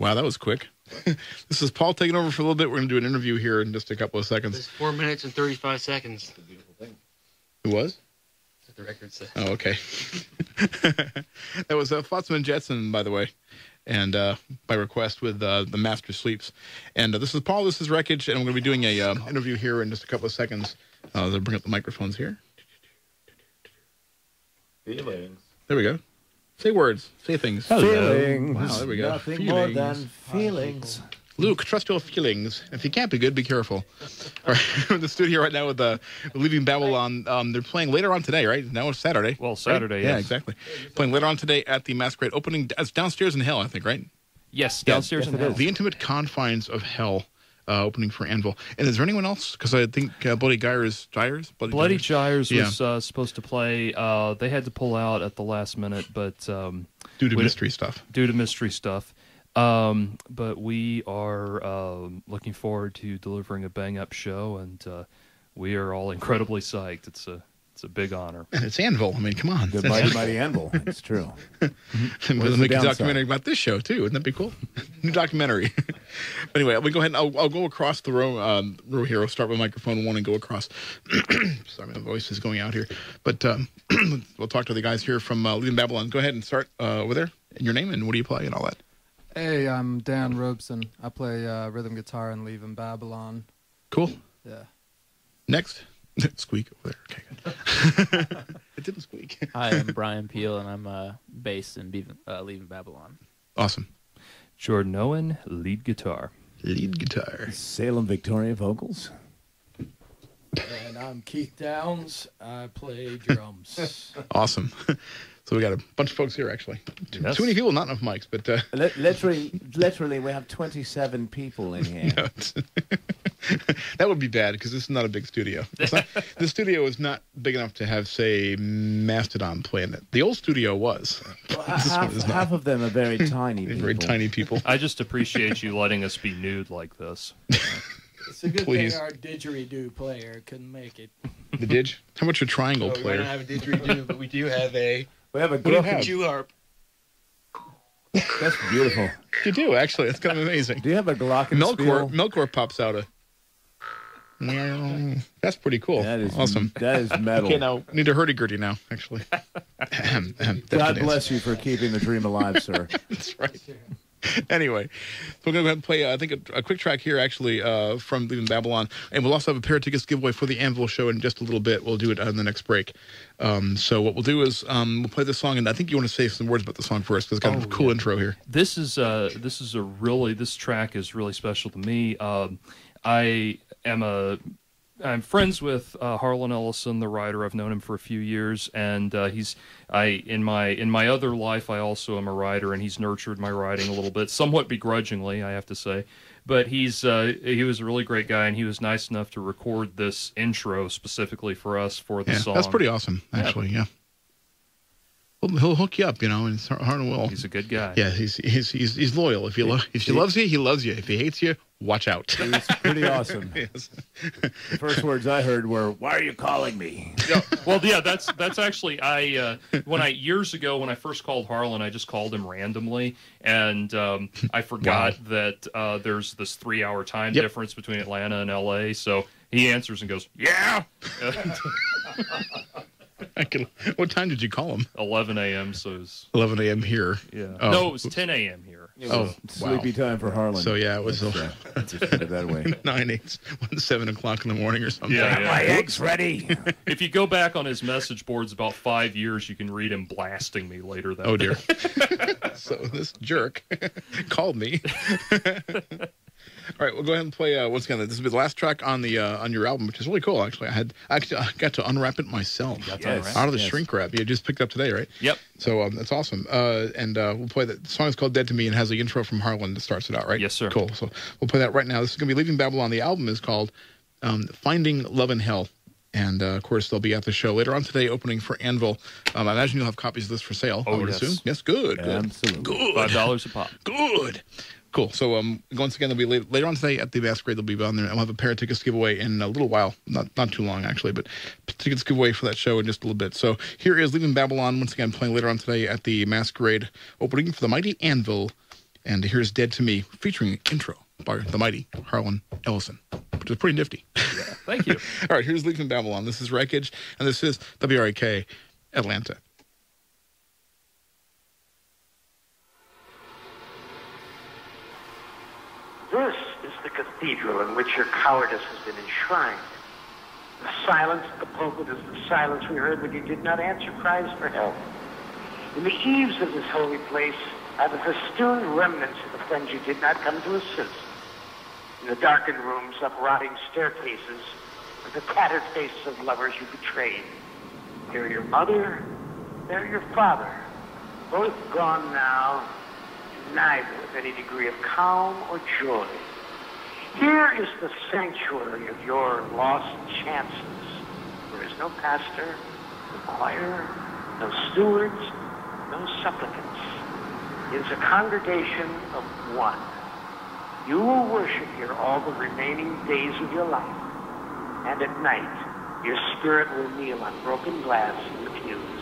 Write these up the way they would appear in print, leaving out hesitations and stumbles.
Wow, that was quick. This is Paul taking over for a little bit. We're going to do an interview here in just a couple of seconds. It's 4 minutes and 35 seconds. That's a beautiful thing. Who was? That's what the record says. Oh, okay. That was Flotsam and Jetsam, by the way, and by request with the Master Sleeps. And this is Paul, this is WREKage, and we're going to be doing a interview here in just a couple of seconds. They'll bring up the microphones here. Feelings. There we go. Say words. Say things. Hello. Feelings. Wow, there we go. Nothing feelings. more than feelings. Luke, trust your feelings. If you can't be good, be careful. All right, we're in the studio right now with Leaving Babylon. They're playing later on today, right? Now it's Saturday. Well, Saturday, right? yes. Yeah, exactly. Playing later on today at the Masquerade opening. It's downstairs in Hell, I think, right? Yes, downstairs in Hell. The Intimate Confines of Hell. Opening for Anvil. And is there anyone else? Because I think Bloody Gyres was supposed to play. They had to pull out at the last minute, but due to mystery stuff. But we are looking forward to delivering a bang-up show, and we are all incredibly psyched. It's a big honor. And it's Anvil. I mean, come on. The mighty Anvil. It's true. And we'll make a documentary about this show, too. Wouldn't that be cool? New documentary. Anyway, we go ahead and I'll go across the row here. I'll start with microphone 1 and go across. Sorry, my voice is going out here. But we'll talk to the guys here from Leaving Babylon. Go ahead and start over there. And your name and what do you play and all that? Hey, I'm Dan Robeson. I play rhythm guitar in Leaving Babylon. Cool. Yeah. Next. Squeak over there. Okay, good. It didn't squeak. Hi, I'm Brian Peel, and I'm bass in Leaving Babylon. Awesome. Jordan Owen, lead guitar. Lead guitar. Salem Victoria vocals. And I'm Keith Downs. I play drums. Awesome. So we got a bunch of folks here, actually. Yes. Too many people, not enough mics, but... Literally, we have 27 people in here. No, that would be bad, because this is not a big studio. The studio is not big enough to have, say, Mastodon play in it. The old studio was. Well, half of them are very tiny people. Very tiny people. I just appreciate you letting us be nude like this. It's a good Please. thing our didgeridoo player couldn't make it. The didge? How much a triangle We player? don't have a didgeridoo, but we do have a We have a Jew harp. That's beautiful. You do, actually. That's kind of amazing. Do you have a glockenspiel? Melkor pops out a... That's pretty cool. That is awesome. That is metal. Okay, now, need a hurdy-gurdy now, actually. God bless you for keeping the dream alive, sir. That's right. Anyway, so we're going to go ahead and play, I think, a quick track here, actually, from Leaving Babylon. And we'll also have a pair of tickets giveaway for the Anvil show in just a little bit. We'll do it on the next break. So what we'll do is we'll play this song, and I think you want to say some words about the song first, because it's kind of a cool intro here. This track is really special to me. I'm friends with Harlan Ellison, the writer. I've known him for a few years, and in my other life, I also am a writer, and he's nurtured my writing a little bit, somewhat begrudgingly, I have to say. But he was a really great guy, and he was nice enough to record this intro specifically for us for the song. That's pretty awesome, actually. Yeah. He'll hook you up, and it's hard and will. He's a good guy. Yeah, he's loyal. If he loves you, he loves you. If he hates you, watch out. It's pretty awesome. Yes. The first words I heard were, "Why are you calling me?" Yeah, well, yeah, that's actually years ago when I first called Harlan, I just called him randomly, and I forgot that there's this 3-hour time difference between Atlanta and LA. So he answers and goes, "Yeah." What time did you call him? 11 a.m. So it was 11 a.m. here. Yeah. Oh. No, it was 10 a.m. here. Sleepy time for Harlan. So yeah, it was Just put it that way. 7 o'clock in the morning or something. Yeah, My eggs ready. If you go back on his message boards about 5 years, you can read him blasting me later that Oh day. dear. So this jerk called me. All right, we'll go ahead and play. Once again, this will be the last track on the on your album, which is really cool. Actually, I got to unwrap it myself out of the shrink wrap. You just picked up today, right? Yep. So that's awesome. And we'll play that. The song is called "Dead to Me" and has the intro from Harlan that starts it out, right? Yes, sir. Cool. So we'll play that right now. This is going to be Leaving Babylon. The album is called "Finding Love in Hell." And, of course, they'll be at the show later on today, opening for Anvil. I imagine you'll have copies of this for sale, I would assume. Yes, good. Absolutely. Good. $5 a pop. Good. Cool. So once again, they'll be later on today at the Masquerade. They'll be on there. I'll have a pair of tickets to give away in a little while. Not too long, actually, but tickets to give away for that show in just a little bit. So here is Leaving Babylon, once again, playing later on today at the Masquerade, opening for the mighty Anvil And here's Dead to Me, featuring intro by the mighty Harlan Ellison, which is pretty nifty. Yeah, thank you. All right, here's Leave in Babylon. This is WREKage, and this is WREK Atlanta. This is the cathedral in which your cowardice has been enshrined. The silence at the pulpit is the silence we heard when you did not answer cries for help. In the eaves of this holy place are the festooned remnants of the friends you did not come to assist. In the darkened rooms, up rotting staircases, are the tattered faces of lovers you betrayed. Here your mother, there your father, both gone now, neither with any degree of calm or joy. Here is the sanctuary of your lost chances. There is no pastor, no choir, no stewards, no supplicants. It is a congregation of one. You will worship here all the remaining days of your life. And at night, your spirit will kneel on broken glass in the pews.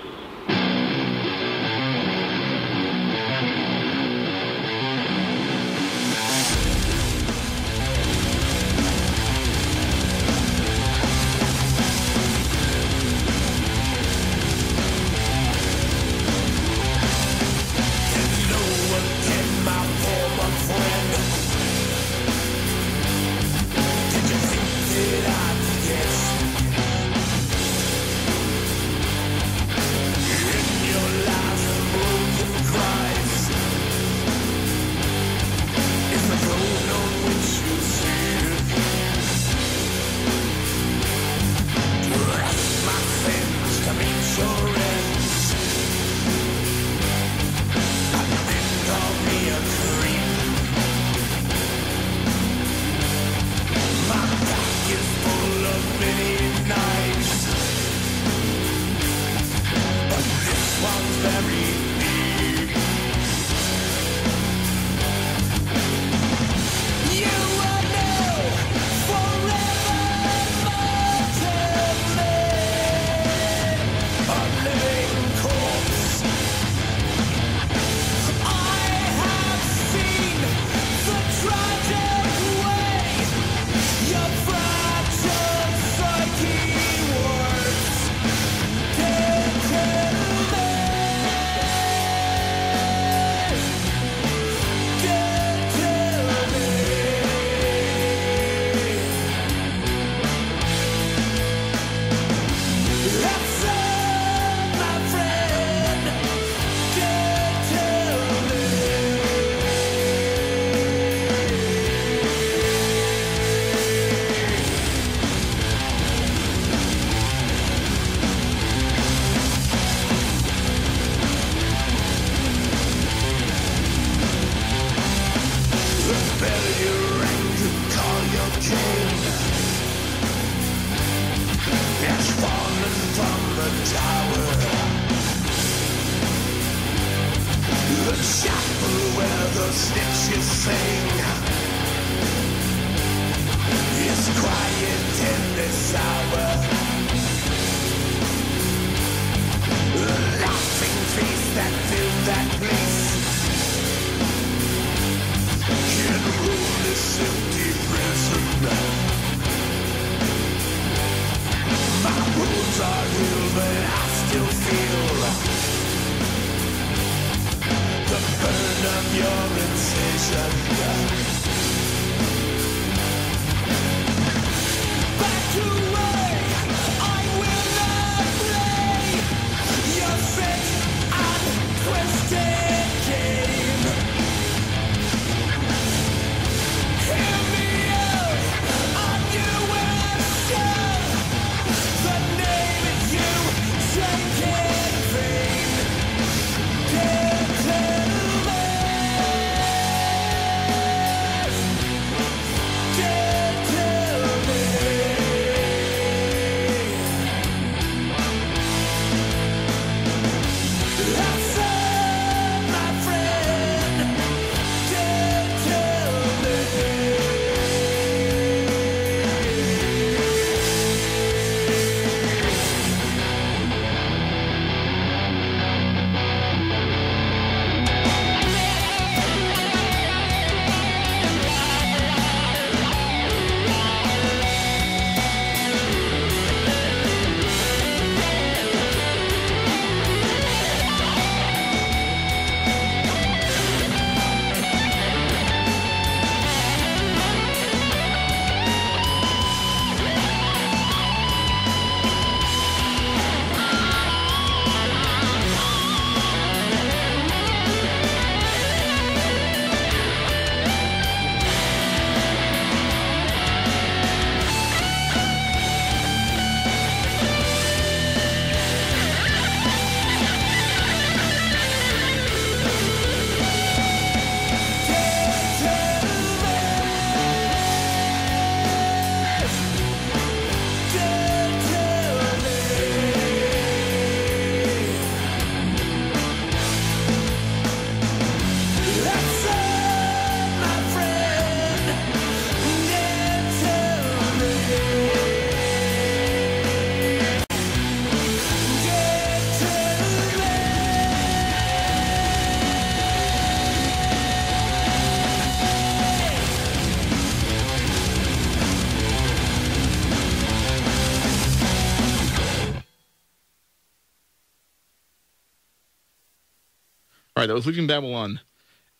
All right, that was Leaving Babylon.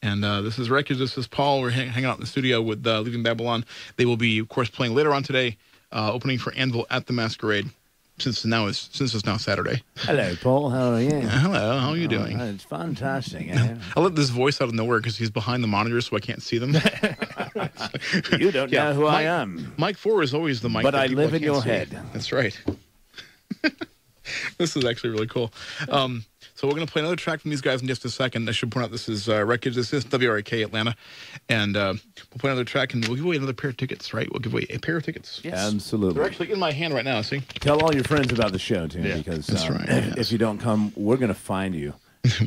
And this is WREKage. This is Paul. We're hanging out in the studio with Leaving Babylon. They will be, of course, playing later on today, opening for Anvil at the Masquerade, since it's now Saturday. Hello, Paul. How are you? Hello. How are you doing? It's fantastic. I let this voice out of nowhere because he's behind the monitor, so I can't see them. You don't know who I am. Mike 4 is always the mic. But I live in your head. That's right. This is actually really cool. So we're going to play another track from these guys in just a second. I should point out this is WREKage. This is WREK Atlanta. And we'll play another track, and we'll give away another pair of tickets, right? We'll give away a pair of tickets. Yes. Absolutely. They're actually in my hand right now, see? Tell all your friends about the show, too, because that's right. If you don't come, we're going to find you.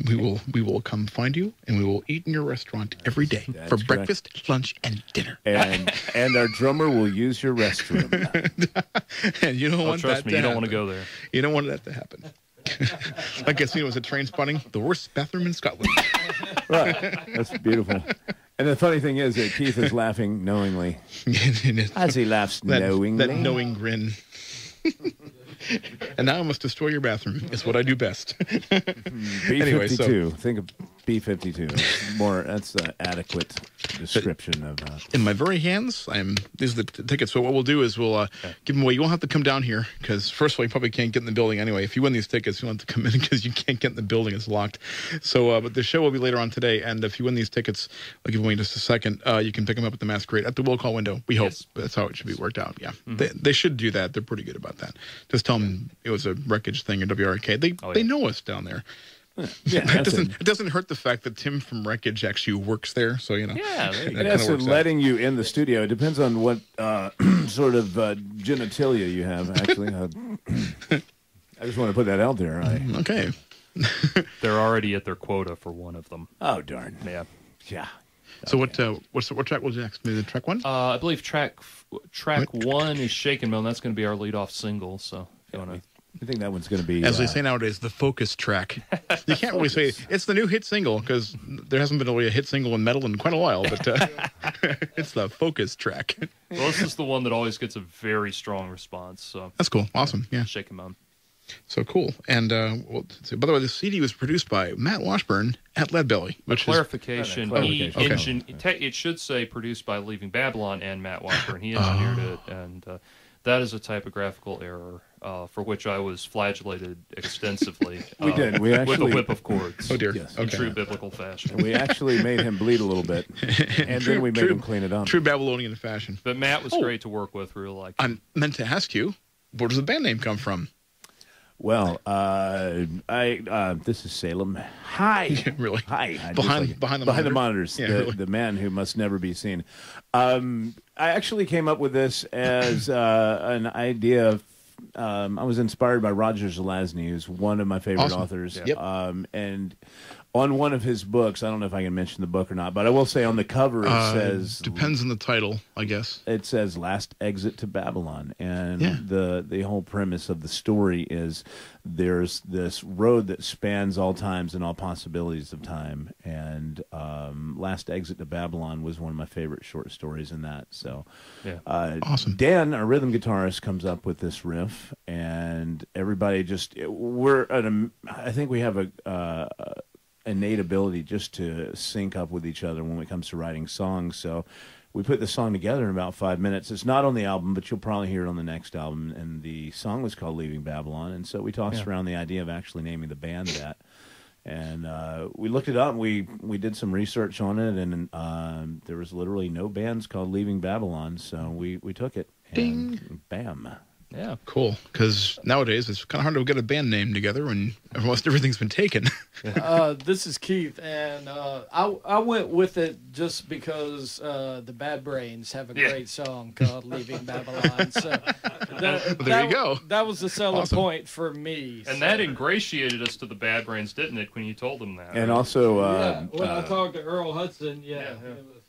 We will come find you, and we will eat in your restaurant every day for breakfast, lunch, and dinner. And our drummer will use your restroom. And you don't want that trust me, you don't want to go there. You don't want that to happen. Like I seen it was a Train Spotting, the worst bathroom in Scotland. Right, that's beautiful. And the funny thing is that Keith is laughing knowingly. As he laughs knowingly. That knowing grin. And now I must destroy your bathroom. It's what I do best. B-52. Anyway, think of B-52. That's an adequate description of. In my very hands, these are the tickets. So what we'll do is we'll give them away. You won't have to come down here because first of all, you probably can't get in the building anyway. If you win these tickets, you won't have to come in because you can't get in the building. It's locked. So, but the show will be later on today. And if you win these tickets, I'll give them away in just a second. You can pick them up at the Masquerade at the will call window. We hope that's how it should be worked out. Yeah, they should do that. They're pretty good about that. Just tell them it was a WREKage thing or WREK. They know us down there. Yeah, it doesn't hurt the fact that Tim from WREKage actually works there, so you know. Yeah, that's letting you in the studio. It depends on what sort of genitalia you have. Actually, I just want to put that out there. Okay. They're already at their quota for one of them. Oh darn! Yeah. So what track was next? Maybe the track one? I believe track one is Shakin' Bone. That's going to be our lead-off single. So if you want to. I think that one's going to be... As they say nowadays, the focus track. You can't really say it's the new hit single because there hasn't been really a hit single in metal in quite a while, but it's the focus track. Well, this is the one that always gets a very strong response. So that's cool. Awesome. Yeah. Shakin' Bone. So cool. And by the way, the CD was produced by Matt Washburn at Leadbelly. Clarification. It should say produced by Leaving Babylon and Matt Washburn. He engineered it, and that is a typographical error for which I was flagellated extensively. We did. We actually, with a whip of cords. Oh, dear. Yes. In true biblical fashion. And we actually made him bleed a little bit, and then we made him clean it up. True Babylonian fashion. But Matt was great to work with. Really liked him. I meant to ask you, where does the band name come from? Well, this is Salem. Hi. Really? Hi. Behind the monitors. Yeah, the man who must never be seen. I actually came up with this as an idea. I was inspired by Roger Zelazny, who's one of my favorite authors. Yep. And on one of his books, I don't know if I can mention the book or not, but I will say on the cover it says... Depends on the title, I guess. It says Last Exit to Babylon. And the whole premise of the story is there's this road that spans all times and all possibilities of time. And Last Exit to Babylon was one of my favorite short stories in that. So awesome. Dan, our rhythm guitarist, comes up with this riff, and everybody I think we have a innate ability just to sync up with each other when it comes to writing songs. So we put the song together in about 5 minutes. It's not on the album, but you'll probably hear it on the next album. And the song was called Leaving Babylon. And so we tossed around the idea of actually naming the band that. And we looked it up. And we did some research on it, and there was literally no bands called Leaving Babylon. So we took it. And Ding. Bam. Yeah. Cool. Because nowadays it's kind of hard to get a band name together when almost everything's been taken. This is Keith, and I went with it just because the Bad Brains have a great song called Leaving Babylon. So there you go. That was the selling point for me. And that ingratiated us to the Bad Brains, didn't it, when you told them that? And also... when I talked to Earl Hudson, it was...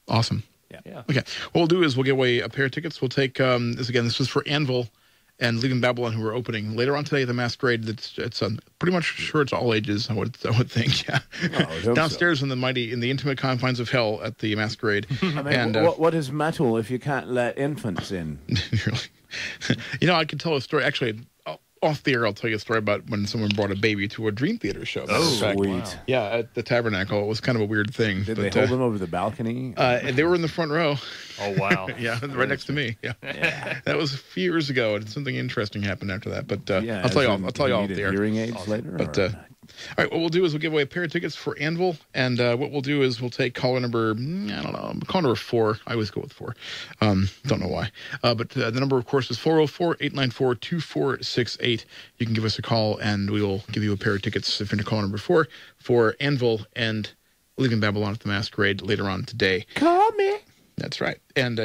Awesome. Yeah. Okay. What we'll do is we'll give away a pair of tickets. We'll take this again. This was for Anvil and Leaving Babylon, who are opening later on today at the Masquerade. It's pretty much sure it's all ages. I would think. Yeah. Downstairs in the intimate confines of hell at the Masquerade. I mean, what is metal if you can't let infants in? Really? I could tell a story. Actually, off the air, I'll tell you a story about when someone brought a baby to a Dream Theater show. Oh, Sweet. wow. Yeah, at the Tabernacle. It was kind of a weird thing. Did they hold them over the balcony? They were in the front row. Oh, wow. Yeah, right next to me. Yeah. That was a few years ago, and something interesting happened after that. But I'll tell you all. I'll tell you all off the air. Hearing aids later. But all right, what we'll do is we'll give away a pair of tickets for Anvil, and what we'll do is we'll take caller number, I don't know, caller number 4. I always go with 4. Don't know why. But the number, of course, is 404-894-2468. You can give us a call, and we will give you a pair of tickets if you're caller number 4 for Anvil and Leaving Babylon at the Masquerade later on today. Call me. That's right. And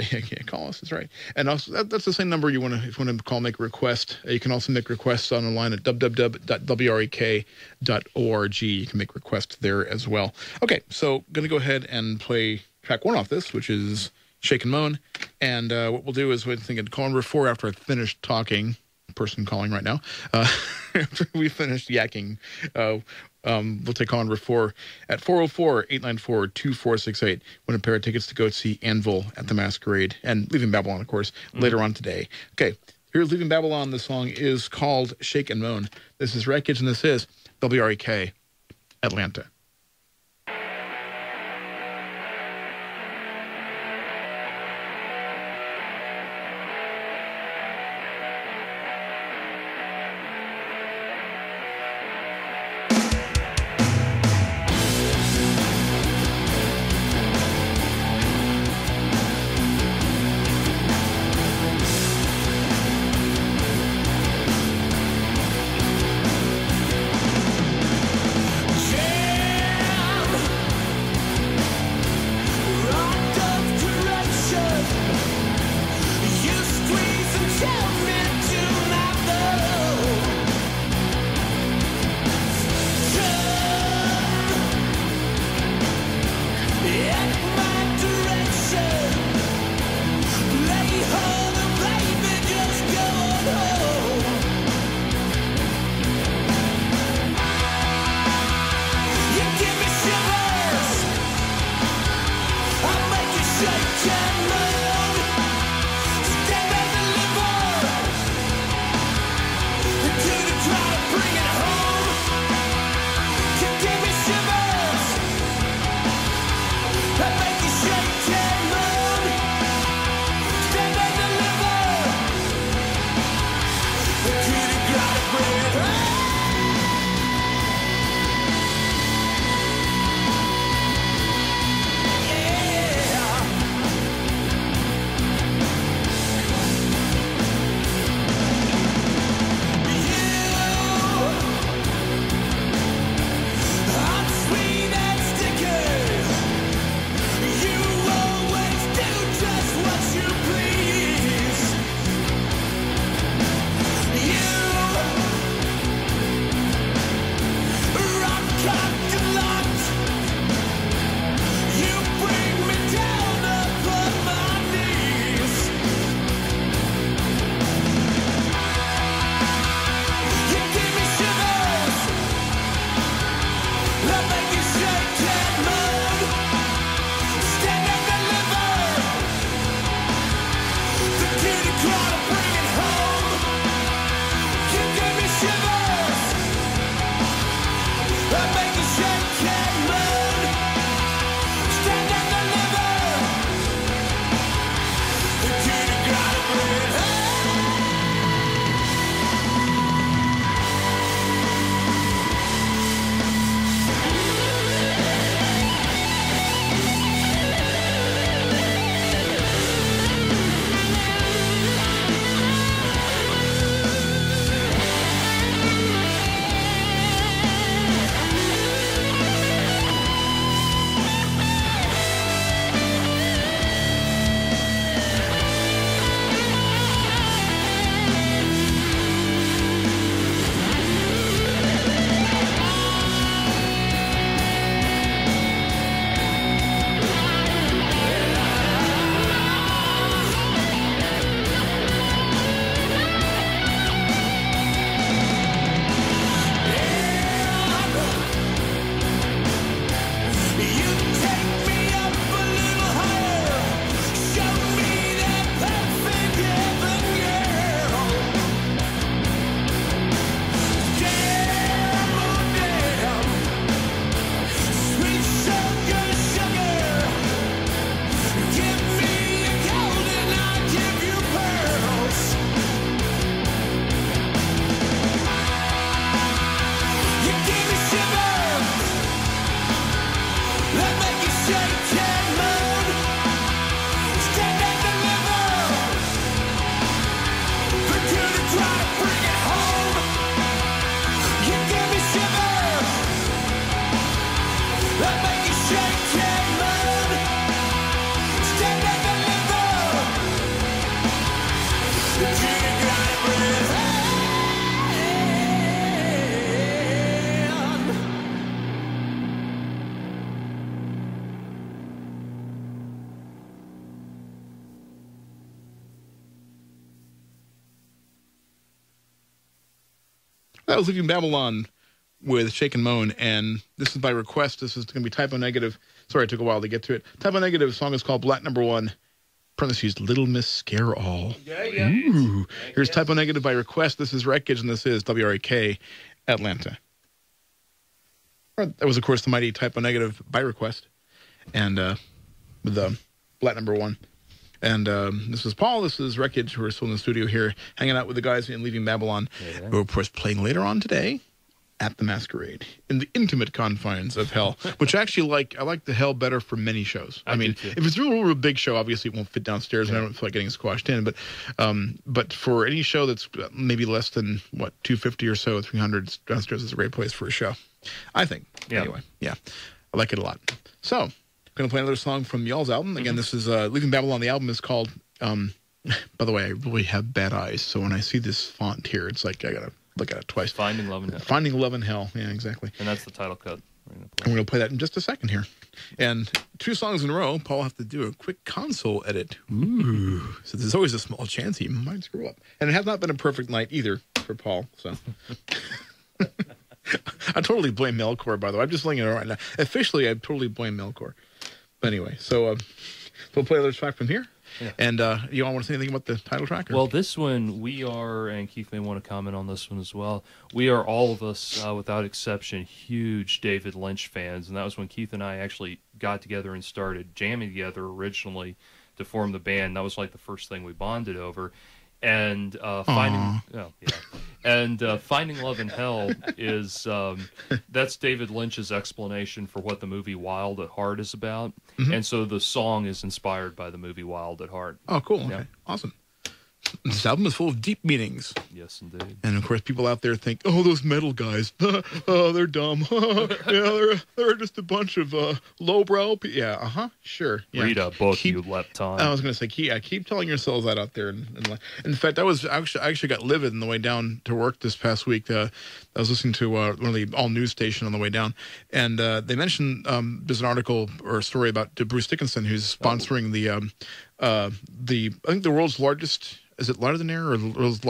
call us. That's right. And also, that's the same number if you want to call, make a request. You can also make requests on the line at www.wrek.org. You can make requests there as well. Okay, so going to go ahead and play track 1 off this, which is Shake and Moan. And what we'll do is we're thinking call number 4 after I finish talking. Person calling right now. After we finish yakking, we'll take call number 4 at 404-894-2468. Win a pair of tickets to go see Anvil at the Masquerade and Leaving Babylon, of course, later on today. Okay, here's Leaving Babylon. The song is called Shake and Moan. This is WREKage, and this is WREK Atlanta. Shake That was Leaving Babylon with Shake and Moan, and this is by request. This is going to be Typo Negative. Sorry, it took a while to get to it. Typo Negative. The song is called Black Number One. Parentheses, Little Miss Scare All. Yeah. Ooh. Here's Typo Negative by request. This is WREKage, and this is WREK Atlanta. That was, of course, the mighty Typo Negative by request, and with the Black Number One. And this is Paul. This is WREKage. We're still in the studio here, hanging out with the guys in Leaving Babylon, who are, of course, playing later on today at the Masquerade in the intimate confines of hell, which I actually like. I like the hell better for many shows. I mean, if it's a real big show, obviously it won't fit downstairs, and I don't feel like getting squashed in. But for any show that's maybe less than 250 or so, 300 downstairs is a great place for a show, I think. Yeah. Anyway, yeah, I like it a lot. So, I'm going to play another song from y'all's album. Again, this is Leaving Babylon. The album is called. By the way, I really have bad eyes, so when I see this font here, it's like I gotta look at it twice. Finding Love in Hell. Finding Love in Hell. Yeah, exactly. And that's the title cut. And we're going to play that in just a second here. And 2 songs in a row, Paul will have to do a quick console edit. Ooh. So there's always a small chance he might screw up. And it has not been a perfect night either for Paul. So I totally blame Melkor, by the way. I'm just letting you know right now. Officially, I totally blame Melkor. But anyway, so we'll play another track from here. Yeah. And you all want to say anything about the title track? Or? Well, this one, we are, and Keith may want to comment on this one as well, we are all of us, without exception, huge David Lynch fans. And that was when Keith and I actually got together and started jamming together originally to form the band. That was like the first thing we bonded over. And Finding Love in Hell is that's David Lynch's explanation for what the movie Wild at Heart is about, and so the song is inspired by the movie Wild at Heart. Oh, cool! Yeah. Okay, awesome. This album is full of deep meanings. Yes, indeed. And of course, people out there think, "Oh, those metal guys, oh, they're dumb. Yeah, they're just a bunch of lowbrow." Yeah, sure. Yeah. Read a book, you lepton. I was going to say, keep telling yourselves that out there. In fact, I actually got livid on the way down to work this past week. I was listening to one of the all news station on the way down, and they mentioned there's an article or a story about Bruce Dickinson, who's sponsoring I think the world's largest. Is it larger than air, or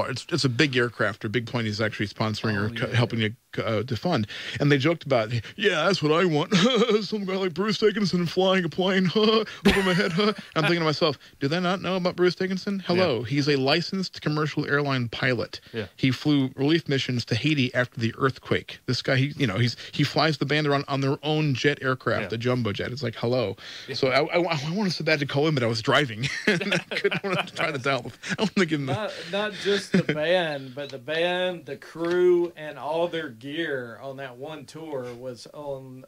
it's a big aircraft or big plane he's actually sponsoring helping to fund? And they joked about, yeah, that's what I want. Some guy like Bruce Dickinson flying a plane over my head. I'm thinking to myself, do they not know about Bruce Dickinson? Hello, yeah. He's a licensed commercial airline pilot. Yeah. He flew relief missions to Haiti after the earthquake. This guy, he flies the band around on their own jet aircraft, the jumbo jet. It's like, hello. Yeah. So I wanted so bad to call him, but I was driving. And I couldn't want to try to dial. I want to give him not just the band, but the band, the crew, and all their gear on that one tour was on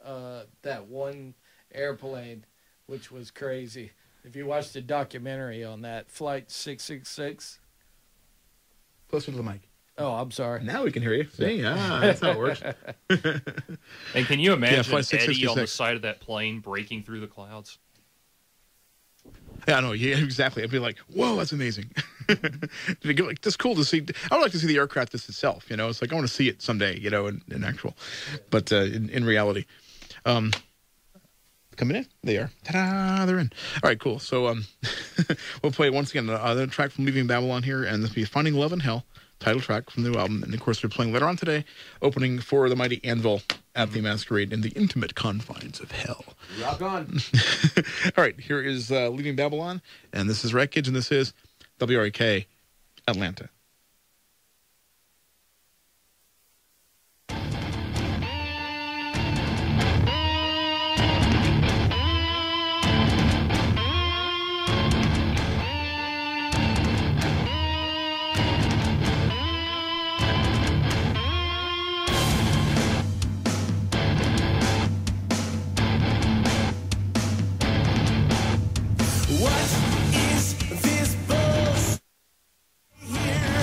that one airplane, which was crazy. If you watch the documentary on that, Flight 666. Closer to the mic. Oh, I'm sorry. Now we can hear you. See? That's how it works. And can you imagine Eddie on the side of that plane breaking through the clouds? Yeah, I know. Yeah, exactly. I'd be like, "Whoa, that's amazing." It's cool to see. I would like to see the aircraft just itself. It's like I want to see it someday. In actual, but in reality, coming in, they are. Ta-da! They're in. All right, cool. So we'll play once again another track from Leaving Babylon here, and this will be "Finding Love in Hell," title track from the new album. And of course, we're playing later on today, opening for the mighty Anvil at the Masquerade in the intimate confines of hell. Rock on. All right, here is Leaving Babylon, and this is WREKage, and this is WREK Atlanta. What is this bullshit here?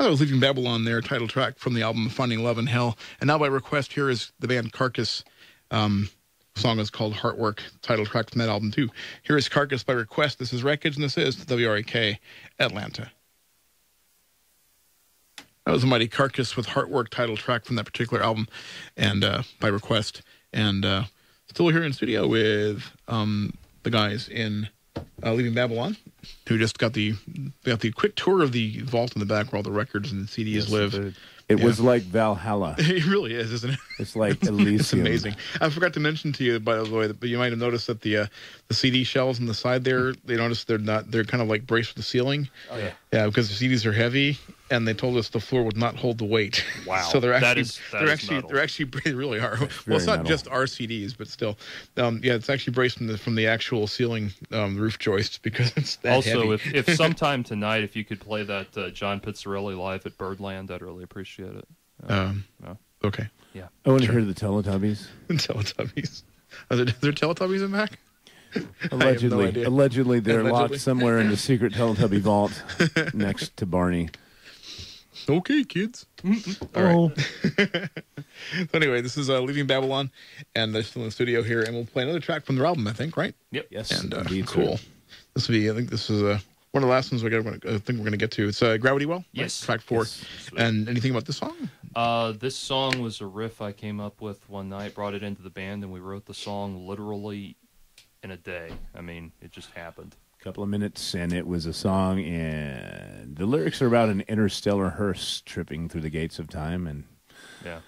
I was Leaving Babylon there, title track from the album Finding Love in Hell. And now by request, here is the band Carcass. Song is called Heartwork, title track from that album too. Here is Carcass by request. This is WREKage, and this is WREK Atlanta. That was a mighty Carcass with Heartwork, title track from that particular album, and by request. And still here in studio with the guys in Leaving Babylon, who just got the quick tour of the vault in the back where all the records and the CDs live. It was like Valhalla. It really is, isn't it? It's like Elysium. It's amazing. I forgot to mention to you, by the way, but you might have noticed that the CD shelves on the side there, they noticed they're kind of like braced with the ceiling. Oh yeah. Yeah, because the CDs are heavy, and they told us the floor would not hold the weight. Wow. So they're actually they really are. Well, it's not metal. just our CDs, but still, yeah, it's actually braced from the actual ceiling roof joists because it's that Also, heavy. if sometime tonight, if you could play that John Pizzarelli live at Birdland, I'd really appreciate it. Okay. Yeah. I want to hear the Teletubbies. Teletubbies. Are there Teletubbies in back? Allegedly, no idea. they're Allegedly. locked somewhere in the secret Teletubby vault next to Barney. Okay, kids. All right. So anyway, this is Leaving Babylon, and they're still in the studio here, and we'll play another track from their album, I think, right? Yep. Yes, And indeed, cool. sir. This will be, I think this is one of the last ones I think we're going to get to. It's Gravity Well, Yes. right? Track 4. Yes. And anything about this song? This song was a riff I came up with one night, brought it into the band, and we wrote the song literally in a day. I mean, it just happened. Couple of minutes, and it was a song, and the lyrics are about an interstellar hearse tripping through the gates of time, and Yeah.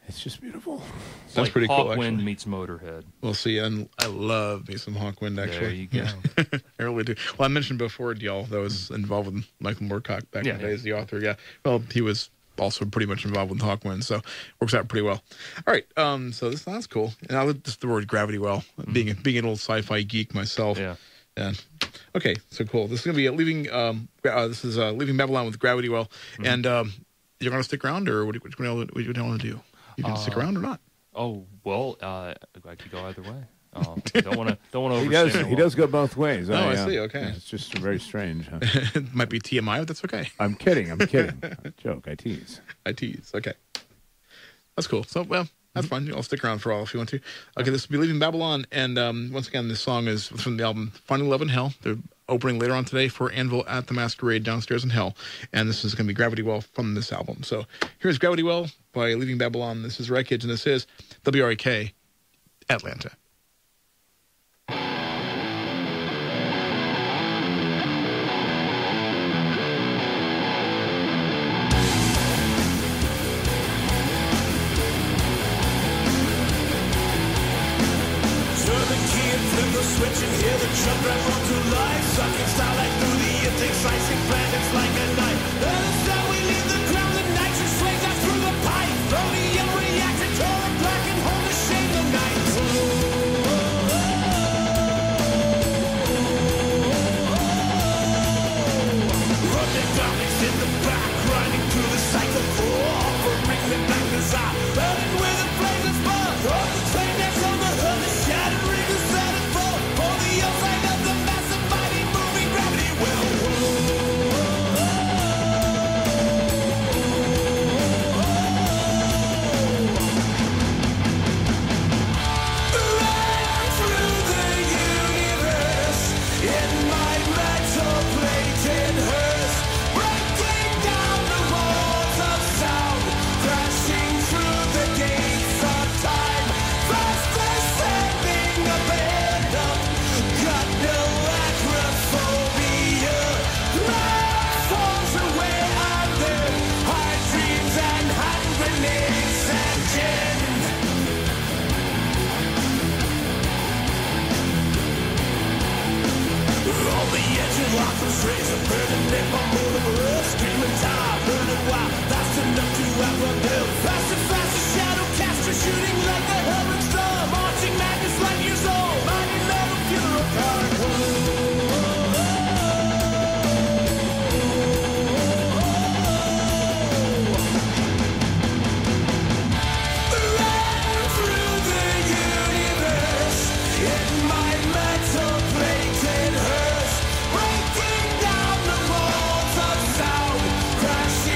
it's just beautiful. It's That's like pretty cool, Hawkwind actually. meets Motorhead. We'll see. And I love me some Hawkwind, actually. There you go. I really do. Well, I mentioned before, y'all, that I was involved with Michael Moorcock back in the day as the author. Yeah. Well, he was also pretty much involved with Hawkwind, so works out pretty well. All right. So that's cool. And I love just the word Gravity Well, being an old sci-fi geek myself. Yeah. And okay, so cool. This is gonna be Leaving Babylon with Gravity Well, and you're gonna stick around, or what do you want to do? You can stick around or not. Oh well, I could go either way. Don't want to overstay. He does go both ways. Oh, I see. Okay. Yeah, it's just very strange. Huh? It might be TMI, but that's okay. I'm kidding. I joke. I tease. I tease. Okay. That's cool. So, well, that's fine. I'll stick around for all if you want to. Okay, this will be Leaving Babylon. And once again, this song is from the album Finding Love in Hell. They're opening later on today for Anvil at the Masquerade downstairs in Hell. And this is going to be Gravity Well from this album. So here's Gravity Well by Leaving Babylon. This is WREKage, and this is WREK Atlanta. Switch and hear the truck run roll to life. Sucking starlight through the intake, slicing planets like a knife. That's how we leave the ground. The nitrous flames out through the pipe. Rhodium reactor, color black and hold the shade of night. Running comics in the back, grinding through the cycle. Offering the black desire, burning with the flames of spark. All the train that's on the hood, the shattered ring is set. Crashing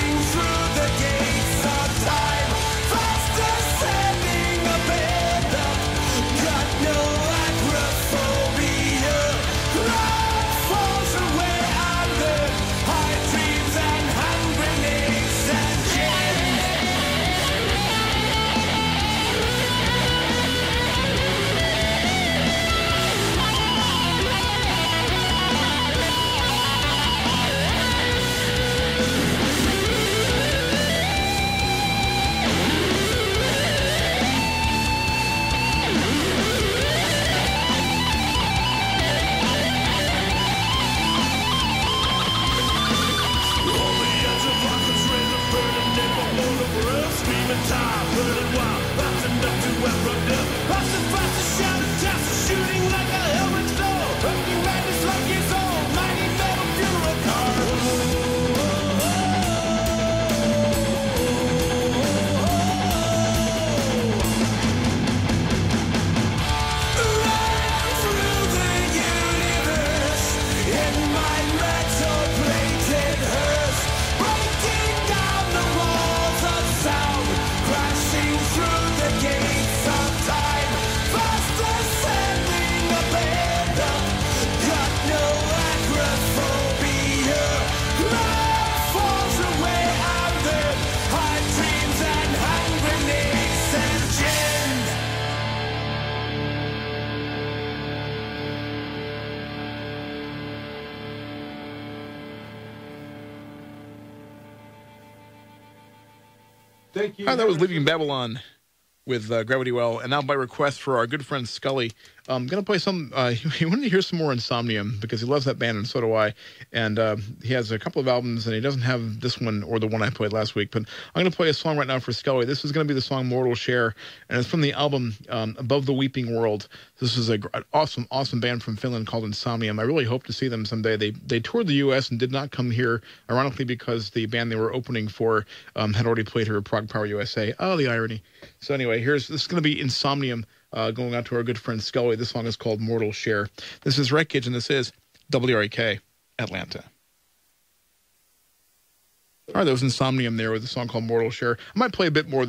Thank you. That was Leaving Babylon with Gravity Well, and now by request for our good friend Scully, I'm going to play some, he wanted to hear some more Insomnium because he loves that band, and so do I, and he has a couple of albums, and he doesn't have this one or the one I played last week, but I'm going to play a song right now for Scully. This is going to be the song Mortal Share, and it's from the album Above the Weeping World. This is an awesome band from Finland called Insomnium. I really hope to see them someday. They toured the U.S. and did not come here, ironically, because the band they were opening for had already played here at Prague Power USA. Oh, the irony. So anyway, this is going to be Insomnium going out to our good friend Scully. This song is called Mortal Share. This is WREKage, and this is WREK Atlanta. All right, there was Insomnium there with a song called Mortal Share. I might play a bit more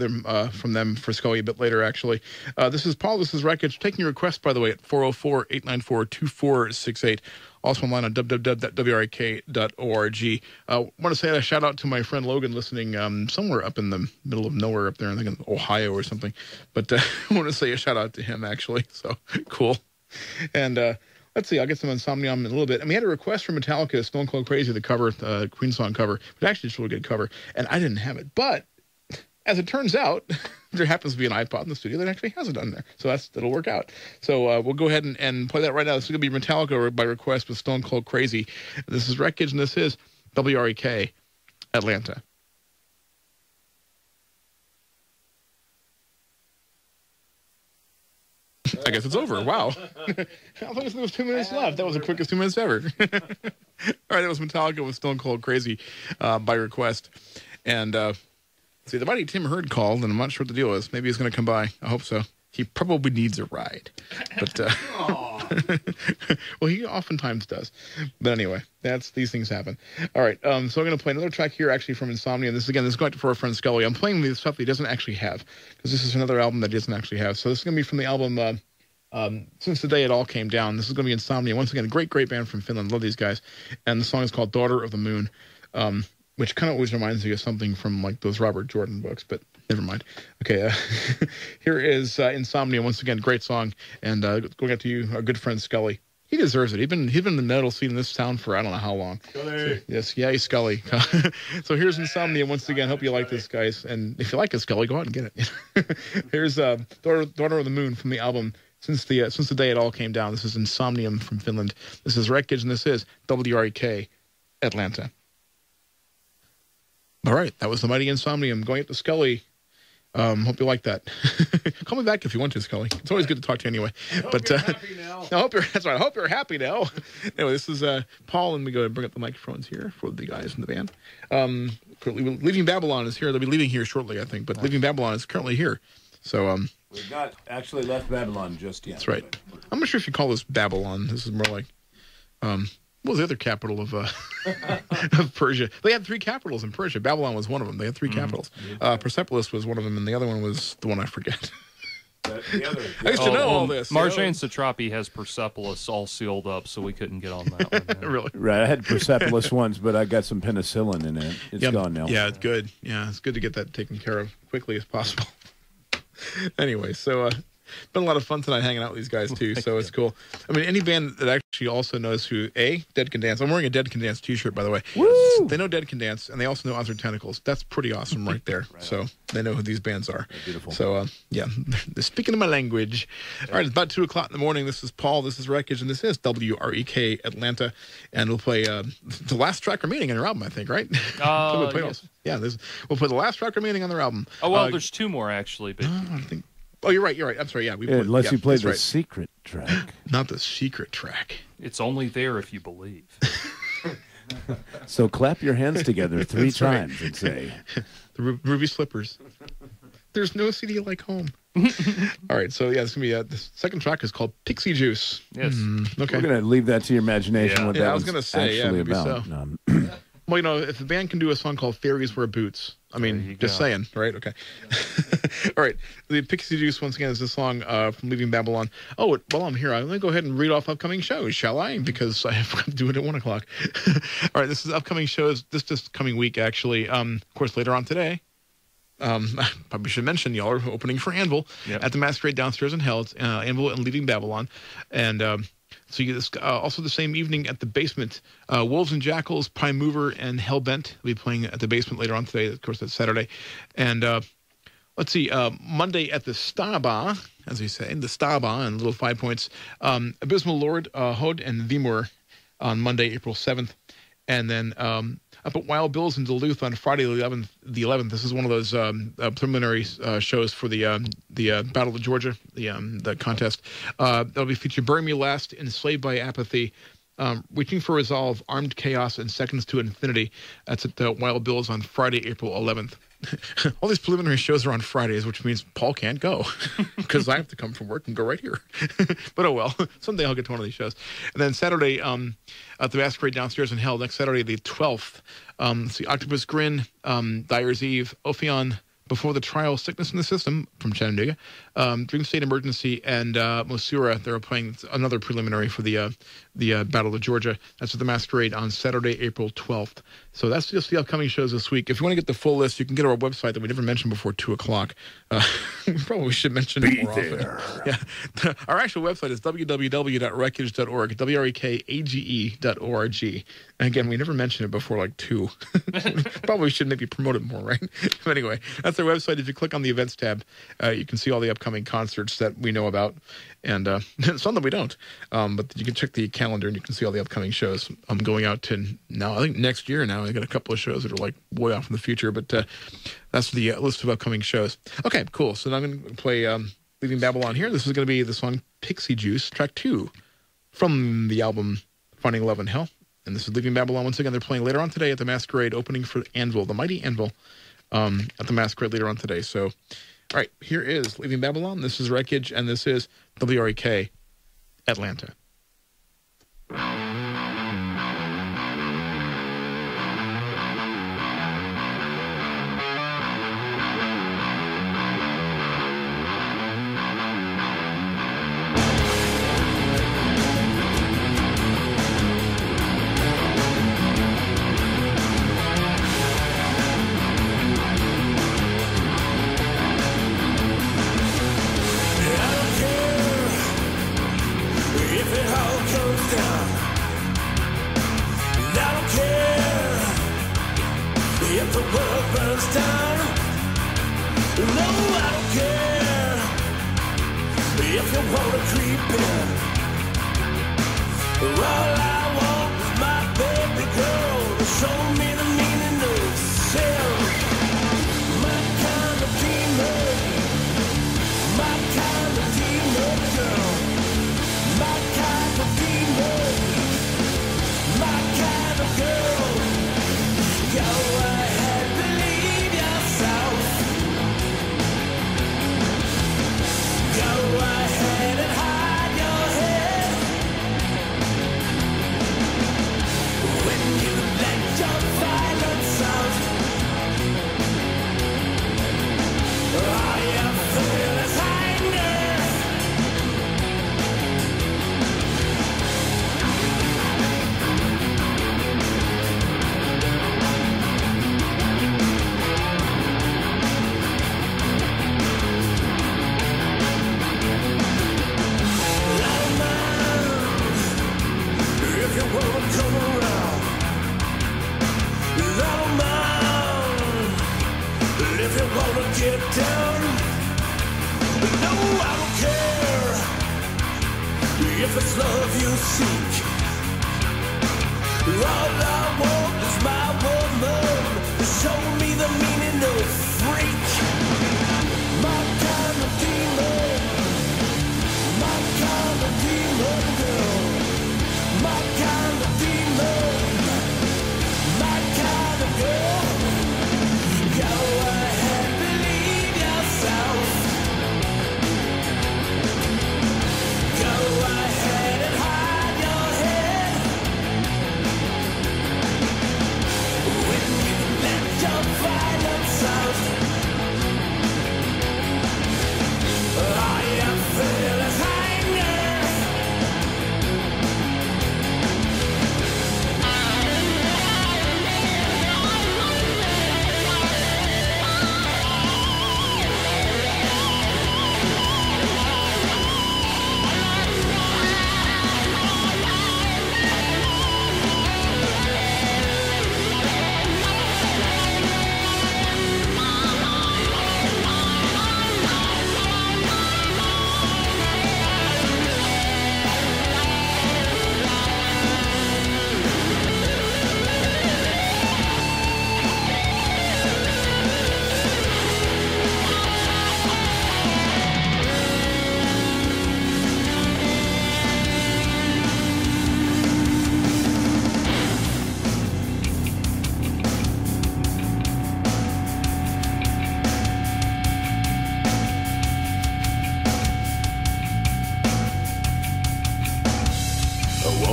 from them for Scully a bit later, actually. This is Paul. This is WREKage. Taking your request, by the way, at 404-894-2468. Also online on www.wrek.org. I want to say a shout out to my friend Logan listening somewhere up in the middle of nowhere up there, I think in Ohio or something. But I want to say a shout out to him, actually. So cool. And let's see, I'll get some Insomnium in a little bit. And we had a request from Metallica, Stone Cold Crazy, the cover, Queen song cover. But actually, it's a really good cover. And I didn't have it. But as it turns out, there happens to be an iPod in the studio that actually has it on there. So that'll work out. So we'll go ahead and play that right now. This is going to be Metallica by request with Stone Cold Crazy. This is WREKage, and this is WREK Atlanta. I guess it's over. Wow. I thought there was 2 minutes left. That was the quickest 2 minutes ever. All right, that was Metallica with Stone Cold Crazy by request. And see, the mighty Tim Hurd called, and I'm not sure what the deal is. Maybe he's going to come by. I hope so. He probably needs a ride. But well, he oftentimes does. But anyway, these things happen. All right, so I'm going to play another track here, actually, from Insomnia. This is going for our friend Scully. I'm playing the stuff that he doesn't actually have, because this is another album that he doesn't actually have. So this is going to be from the album Since the Day It All Came Down. This is going to be Insomnia. Once again, a great band from Finland. Love these guys. And the song is called Daughter of the Moon, which kind of always reminds me of something from like those Robert Jordan books, but never mind. Okay, here is Insomnia. Once again, great song. And going out to you, our good friend Scully. He deserves it. He's been in the metal scene in this town for I don't know how long. Scully. So, yes, yeah, he's Scully. So here's Insomnia once again. Hope you like this, guys. And if you like it, Scully, go out and get it. Here's Daughter of the Moon from the album Since the Day It All Came Down. This is Insomnium from Finland. This is WREKage, and this is WREK Atlanta. All right, that was the mighty Insomnium going up to Scully. Hope you like that. Call me back if you want to, Scully. It's always good to talk to you anyway. But happy now. That's right. I hope you're happy now. Anyway, this is Paul, and we go to bring up the microphones here for the guys in the band. Leaving Babylon is here. They'll be leaving here shortly, I think. But Leaving Babylon is currently here. So we've not actually left Babylon just yet. That's right. I'm not sure if you call this Babylon. This is more like what was the other capital of Persia? They had 3 capitals in Persia. Babylon was one of them. They had 3 capitals. Persepolis was one of them, and the other one was the one I forget. I used to know all this. Marjane Satrapi has Persepolis all sealed up, so we couldn't get on that one. Really? Right. I had Persepolis once, but I got some penicillin in it. It's gone now. Yeah, it's good. Yeah, it's good to get that taken care of quickly as possible. Anyway, so been a lot of fun tonight hanging out with these guys too, so it's cool. I mean, any band that actually also knows who Dead Can Dance. I'm wearing a Dead Can Dance t-shirt, by the way. Woo! They know Dead Can Dance, and they also know Odds Are Tentacles. That's pretty awesome right there. Right. So they know who these bands are. They're beautiful. So yeah, they're speaking in my language. All right, it's about 2 o'clock in the morning. This is Paul. This is WREKage, and this is WREK Atlanta, and we'll play the last track remaining on their album, I think, right? Yes. Yeah, we'll play the last track remaining on their album. Oh well, there's 2 more actually, but I think. Oh, you're right. I'm sorry. Yeah, unless you play the secret track. Not the secret track. It's only there if you believe. So clap your hands together 3 times and say, "The Ruby Slippers." There's no CD like home. All right, so yeah, it's gonna be the second track is called Pixie Juice. Yes. Okay. We're gonna leave that to your imagination. Yeah. What that I was gonna say actually about. So. Well, you know, if the band can do a song called Fairies Wear Boots, I mean, just saying, right? Okay. All right. The Pixie Juice, once again, is a song from Leaving Babylon. Oh, while I'm here, I'm going to go ahead and read off upcoming shows, shall I? Because I have to do it at 1 o'clock. All right, this is upcoming shows this coming week, actually. Of course, later on today, I probably should mention y'all are opening for Anvil at the Masquerade downstairs in Hell. It's Anvil and Leaving Babylon. And so you get this, also the same evening at the Basement, Wolves and Jackals, Prime Mover, and Hellbent will be playing at the Basement later on today. Of course, that's Saturday. And let's see, Monday at the Staba, as we say, the Staba, and Little 5 Points. Abysmal Lord, Hod, and Vimur on Monday, April 7th. And then up at Wild Bill's in Duluth on Friday the 11th. This is one of those preliminary shows for the Battle of Georgia, the contest. That'll be featured Bury Me Last, Enslaved by Apathy, Reaching for Resolve, Armed Chaos, and Seconds to Infinity. That's at Wild Bill's on Friday, April 11th. All these preliminary shows are on Fridays, which means Paul can't go because I have to come from work and go right here. But oh well, someday I'll get to one of these shows. And then Saturday at the Masquerade downstairs in Hell, next Saturday the 12th, let's see, Octopus Grin, Dyer's Eve, Ophion, Before the Trial, Sickness in the System from Chattanooga, Dream State Emergency, and Mosura. They're playing another preliminary for the Battle of Georgia. That's at the Masquerade on Saturday, April 12th. So that's just the upcoming shows this week. If you want to get the full list, you can get our website that we never mentioned before 2 o'clock. We probably should mention it more often. Yeah. Our actual website is www.wrekage.org, WREKage.org. And again, we never mentioned it before like 2. Probably should maybe promote it more, right? But anyway, that's our website. If you click on the events tab, you can see all the upcoming concerts that we know about, and some that we don't. But you can check the calendar and you can see all the upcoming shows. I'm going out to now, I think next year now. I got a couple of shows that are like way off in the future, but that's the list of upcoming shows. Okay, cool. So now I'm going to play Leaving Babylon here. This is going to be the song Pixie Juice, track 2 from the album Finding Love in Hell. And this is Leaving Babylon. Once again, they're playing later on today at the Masquerade, opening for Anvil, the mighty Anvil, at the Masquerade later on today. So, all right, here is Leaving Babylon. This is WREKage, and this is WREK Atlanta.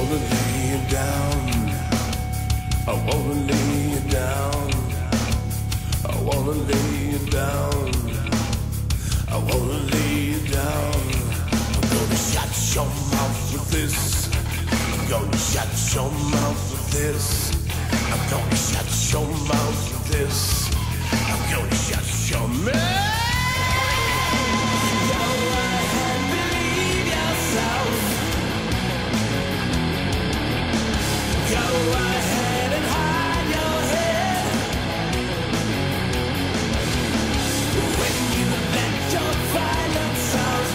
wanna lay you down. I wanna lay you down. I wanna lay you down. I wanna lay you down. I'm gonna shut your mouth with this. I'm gonna shut your mouth with this. I'm gonna shut your mouth with this. I'm gonna shut your mouth. Go ahead, believe yourself. Go ahead and hide your head. When you let your violence out,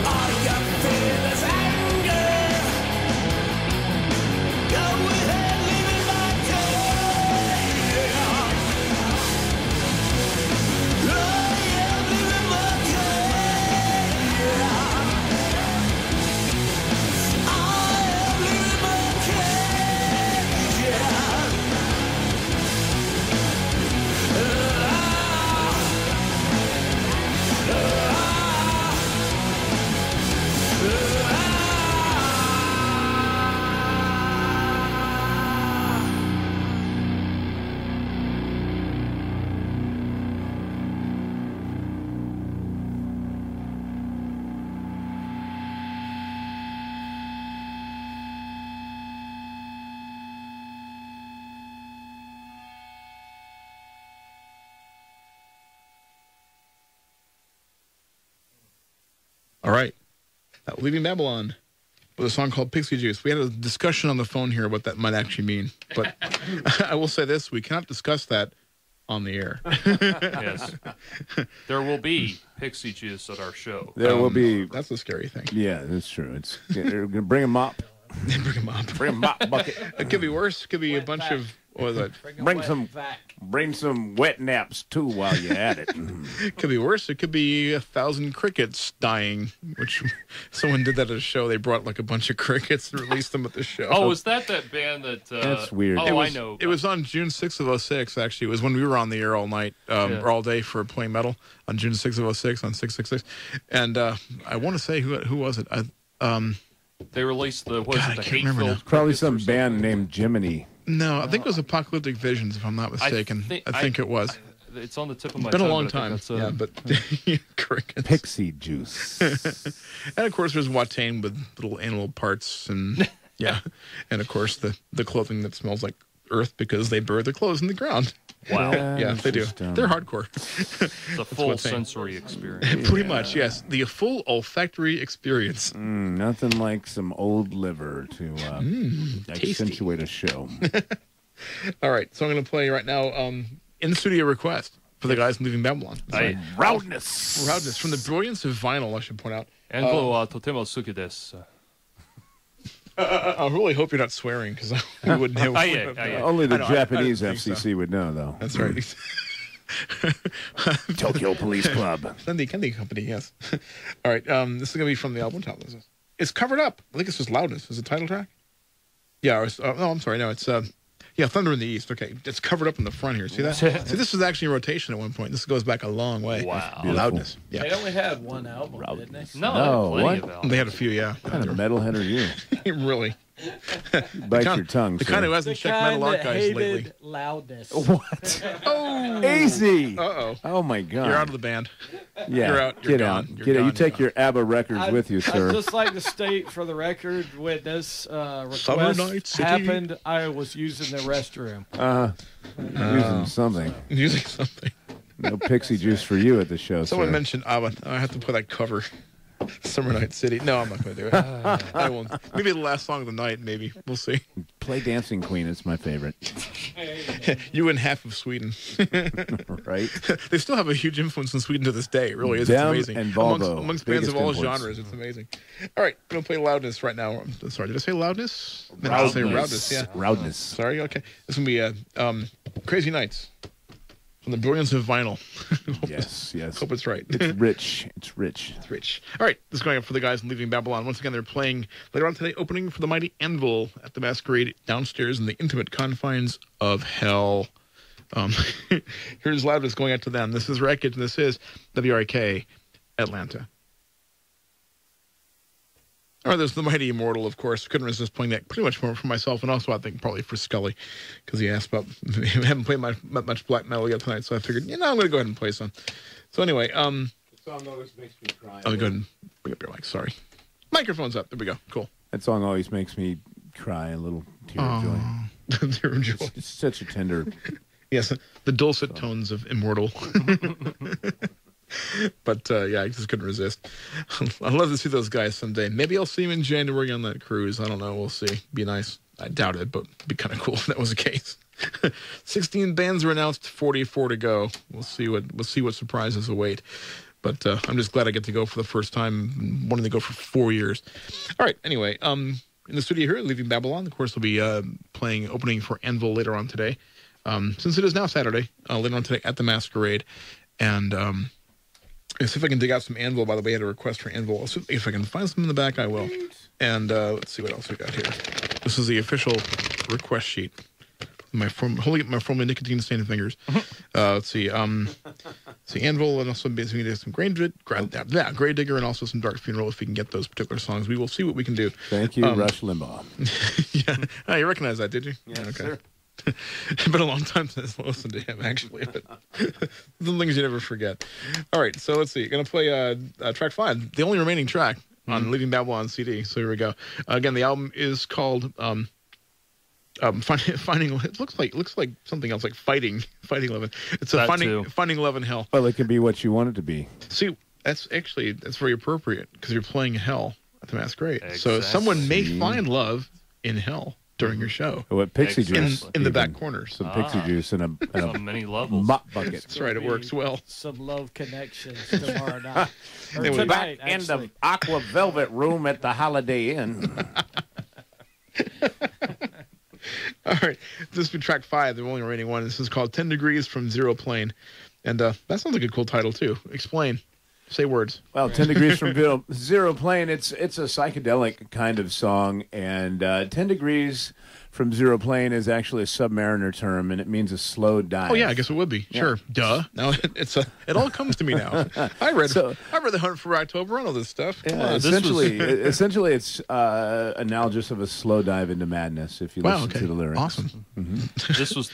all you feel is anger. Go ahead, leave it like it. Oh yeah, leave it like All right. Leaving Babylon with a song called Pixie Juice. We had a discussion on the phone here what that might actually mean. But I will say this, we cannot discuss that on the air. Yes. There will be pixie juice at our show. There will be. That's a scary thing. Yeah, that's true. We're gonna bring a mop. Bring a mop. Bring a mop bucket. It could be worse. It could be a bunch of, what was that? Bring some wet naps too while you're at it. It could be worse. It could be 1,000 crickets dying, which someone did that at a show. They brought like a bunch of crickets and released them at the show. Oh, is that band that... That's weird. Oh, I know. It was on June 6th of 06, actually. It was when we were on the air all night, or all day for playing metal on June 6th of 06 on 666. And I want to say, who was it? They released the hate-filled... Probably some band named Jiminy. No, I think it was Apocalyptic Visions, if I'm not mistaken. I think it was. It's on the tip of my tongue. It's been a long time. Yeah, but crickets. Pixie juice. And of course, there's Watain with little animal parts, and yeah, and of course the clothing that smells like earth because they bury their clothes in the ground. Wow. Yeah, they do. They're hardcore. It's a full sensory experience. Pretty much, yes. The full olfactory experience. Nothing like some old liver to accentuate a show. All right, so I'm going to play right now in-studio request for the guys leaving Babylon. Roundness. Roundness. From the brilliance of vinyl, I should point out. Anvil wa totemo suki desu. I really hope you're not swearing, because we wouldn't have... Only the Japanese FCC would know, though. That's right. Tokyo Police Club. Candy Company, yes. All right, this is going to be from the album title. It's Covered Up. I think it's just Loudness. Is it title track? Yeah, no, I'm sorry. No, it's... Thunder in the East. Okay, it's covered up in the front here. See that? See, this was actually in rotation at one point. This goes back a long way. Wow. Loudness. Yeah. They only had one album, didn't they? No, what? They had a few, yeah. What kind of metalhead are you? Really? Bite your tongue. The kind who hasn't checked Metal Archives lately. Loudness. What? Oh! Easy! Uh-oh. Oh, my God. You're out of the band. Yeah. You're out. Get out. Get out. You take your ABBA records with you, sir. I'd just like to state for the record, when this Summer Night request City. happened, I was using the restroom. Using something. Using something. No pixie juice for you at the show, Someone sir. mentioned ABBA. I have to play that cover. Summer Night City. No, I'm not going to do it. I won't. Maybe the last song of the night, maybe. We'll see. Play Dancing Queen. It's my favorite. You and half of Sweden. Right? They still have a huge influence in Sweden to this day. It really is. It's amazing. And Volvo, amongst bands of all influence. genres. It's amazing. All right. I'm going to play Loudness right now. I'm sorry. Did I say Loudness? I Roundness. say Roundness. Yeah. Roundness. Sorry. Okay. This is going to be Crazy Nights. From the brilliance of vinyl. Yes. Hope it's right. It's rich. It's rich. It's rich. All right, this is going up for the guys leaving Babylon. Once again, they're playing later on today, opening for the mighty Anvil at the Masquerade downstairs in the intimate confines of hell. Here's Loudness going out to them. This is WREKage, and this is WREK Atlanta. Or there's the Mighty Immortal, of course. Couldn't resist playing that pretty much more for myself, and also I think probably for Scully, because he asked about. I haven't played much black metal yet tonight, so I figured, I'm going to go ahead and play some. So anyway, the song always makes me cry. I'll go ahead and bring up your mic. Sorry, microphone's up. There we go. Cool. That song always makes me cry a little tear of joy. Tear of joy. It's such a tender. Yes, the dulcet tones of Immortal. But I just couldn't resist. I'd love to see those guys someday. Maybe I'll see them in January on that cruise. I don't know. We'll see. Be nice. I doubt it, but it'd be kind of cool if that was the case. 16 bands were announced, 44 to go. We'll see what surprises await. But I'm just glad I get to go for the first time. Wanted to go for 4 years. All right. Anyway, in the studio here, Leaving Babylon, of course, we'll be playing opening for Anvil later on today. Since it is now Saturday, later on today at the Masquerade. And let's see if I can dig out some Anvil. By the way, I had a request for Anvil. If I can find some in the back, I will. And let's see what else we got here. This is the official request sheet. Holding up my formerly nicotine-stained fingers. Let's see. See Anvil, and also basically some Grave Digger, and also some Dark Funeral. If we can get those particular songs, we will see what we can do. Thank you, Rush Limbaugh. Yeah, oh, you recognize that, did you? Yeah, okay. Sir. It's been a long time since I listened to him, actually. But some things you never forget. All right, so let's see. Going to play track 5, the only remaining track on Leaving Babylon CD. So here we go. Again, the album is called Finding. It looks like something else, like Fighting Love. It's a Finding Love in Hell. Well, it can be what you want it to be. See, that's very appropriate because you're playing Hell at the Masquerade. Exactly. So someone may find love in Hell during your show. What Pixie Juice in the back corners? Some Pixie Juice and a many levels. mop bucket. That's right. It works well. Some love connections tomorrow night. Or Anyway, tonight, Back in the Aqua Velvet Room at the Holiday Inn. All right, this will be track 5, the only remaining one. This is called 10 Degrees from Zero Plane. And that sounds like a cool title, too. Explain. Say words. Well, 10 Degrees from Zero Plane, it's a psychedelic kind of song. And 10 Degrees from Zero Plane is actually a Submariner term, and it means a slow dive. Oh, yeah, I guess it would be. Yeah. Sure. Duh. Now, it all comes to me now. I read The Hunt for October. I know this stuff. Yeah, essentially, it's analogous of a slow dive into madness, if you listen to the lyrics. Awesome. Mm-hmm. This was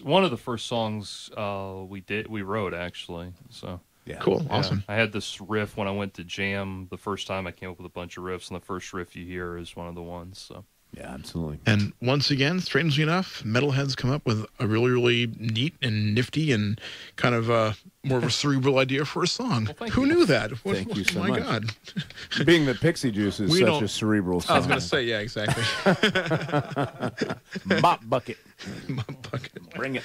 one of the first songs we wrote, actually. So yeah. Cool. Yeah. Awesome. I had this riff when I went to jam the first time. I came up with a bunch of riffs, and the first riff you hear is one of the ones. So. Yeah, absolutely. And once again, strangely enough, metalheads come up with a really, really neat and nifty and kind of more of a cerebral idea for a song. Well, Who knew that? Thank you so much. My God. Being that Pixie Juice is such a cerebral song. I was going to say, yeah, exactly. Mop bucket. Mop bucket. Bring it.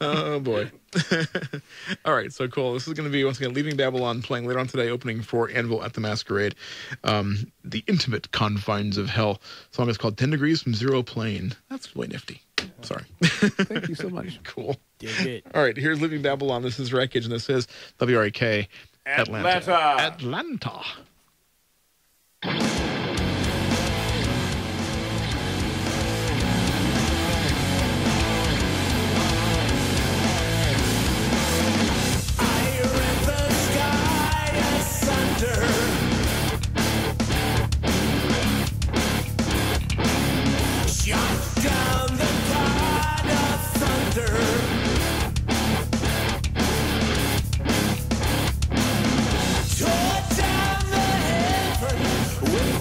Oh, boy. All right, so cool. This is going to be, once again, Leaving Babylon, playing later on today, opening for Anvil at the Masquerade. The Intimate Confines of Hell. The song is called 10 Degrees from Zero Plane. That's really nifty. Sorry. Thank you so much. Cool. Dig it. All right, here's Leaving Babylon. This is WREKage, and this is WREK Atlanta. With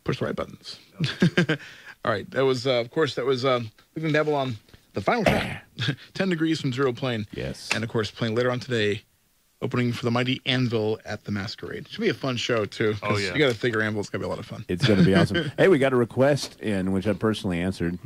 Push the right buttons. All right. That was, of course, Leaving Babylon, the final track. 10 Degrees from Zero Plane. Yes. And, of course, playing later on today, opening for the mighty Anvil at the Masquerade. Should be a fun show, too. Oh, yeah. You got to figure Anvil's going to be a lot of fun. It's going to be awesome. Hey, we got a request in, which I personally answered.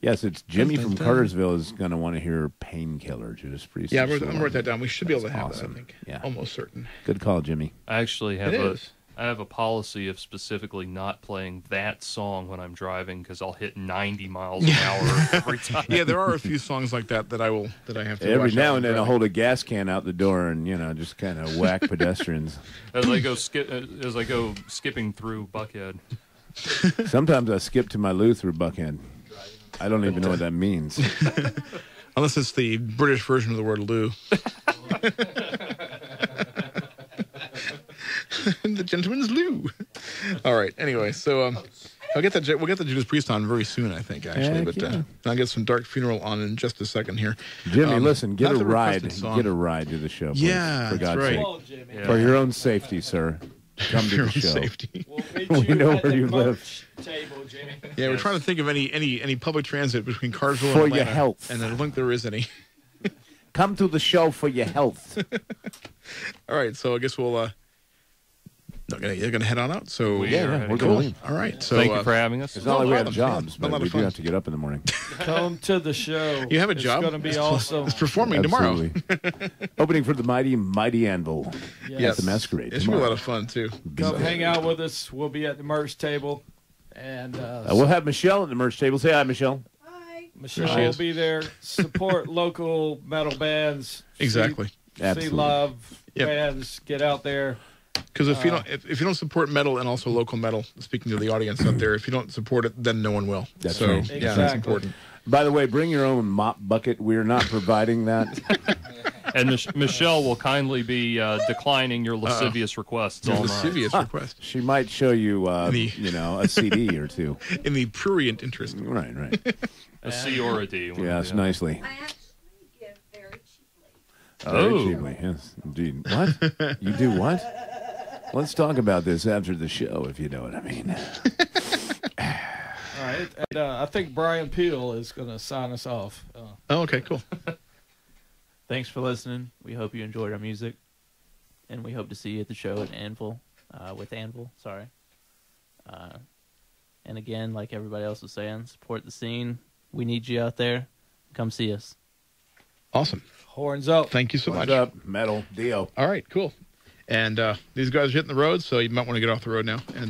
Yes, it's Jimmy from Cartersville is going to want to hear Painkiller. Judas Priest. Yeah, I'm going to write that down. We should be able to have awesome. that, I think. Yeah. Almost certain. Good call, Jimmy. I actually have It is. I have a policy of specifically not playing that song when I'm driving because I'll hit 90 miles an hour every time. Yeah, there are a few songs like that that I have to Every watch now out and then for. I'll hold a gas can out the door and, just kind of whack pedestrians. As I go skipping through Buckhead. Sometimes I skip to my loo through Buckhead. I don't even know what that means. Unless it's the British version of the word loo. The gentleman's loo. All right. Anyway, so we'll get the Judas Priest on very soon, I think, actually. Heck yeah. I'll get some Dark Funeral on in just a second here. Jimmy, listen, get not a the ride. requested song. Get a ride to the show. Please, Yeah, for that's God's right. sake. Oh, Jimmy. Yeah. For your own safety, sir. Come to Your the own show. safety. We'll meet We you know at where the you live. merch table, Jimmy. Yeah, we're trying to think of any public transit between Cartersville For and your Atlanta, health. and I don't think there is any. Come to the show for your health. All right, so I guess we'll. You're gonna head on out. So We Yeah, are yeah, heading we're out. going to leave. All right. So Thank you for having us. It's not like we have jobs, Not a but lot we of do fun. have to get up in the morning. Come to the show. You have a job. It's going to be awesome. It's performing tomorrow. Absolutely. Opening for the mighty Anvil Yes. at the Masquerade It should be a tomorrow. lot of fun too. Come hang out with us. We'll be at the merch table. And We'll have Michelle at the merch table. Say hi, Michelle. Michelle There she will is. be there. Support local metal bands. Exactly. See Absolutely. live Yep. bands. Get out there. Because if you don't support metal and also local metal, speaking to the audience out there, if you don't support it, then no one will. That's so right. yeah, that's Exactly. important. By the way, bring your own mop bucket. We're not providing that. And Michelle will kindly be declining your lascivious requests It's a all night. lascivious request She might show you, The- a CD or two. in the prurient interest. Right. A C or a D. Yes, nicely. I actually give very cheaply. Very Oh. cheaply, yes, indeed. What? You do what? Let's talk about this after the show, if you know what I mean. All right. And I think Brian Peel is going to sign us off. Oh, okay, cool. Thanks for listening. We hope you enjoyed our music, and we hope to see you at the show at Anvil, with Anvil. Sorry. And again, like everybody else was saying, support the scene. We need you out there. Come see us. Awesome. Horns up. Thank you so What's much. up, metal, Dio? All right, cool. And these guys are hitting the road, so you might want to get off the road now. And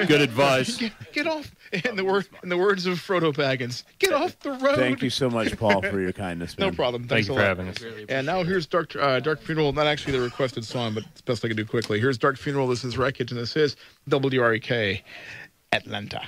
Good advice. get off. In the words of Frodo Baggins, get off the road. Thank you so much, Paul, for your kindness, man. No problem. Thank Thanks you a for lot. having us. And now here's Dark Funeral. Not actually the requested song, but it's best I can do quickly. Here's Dark Funeral. This is WREKage, and this is WREK Atlanta.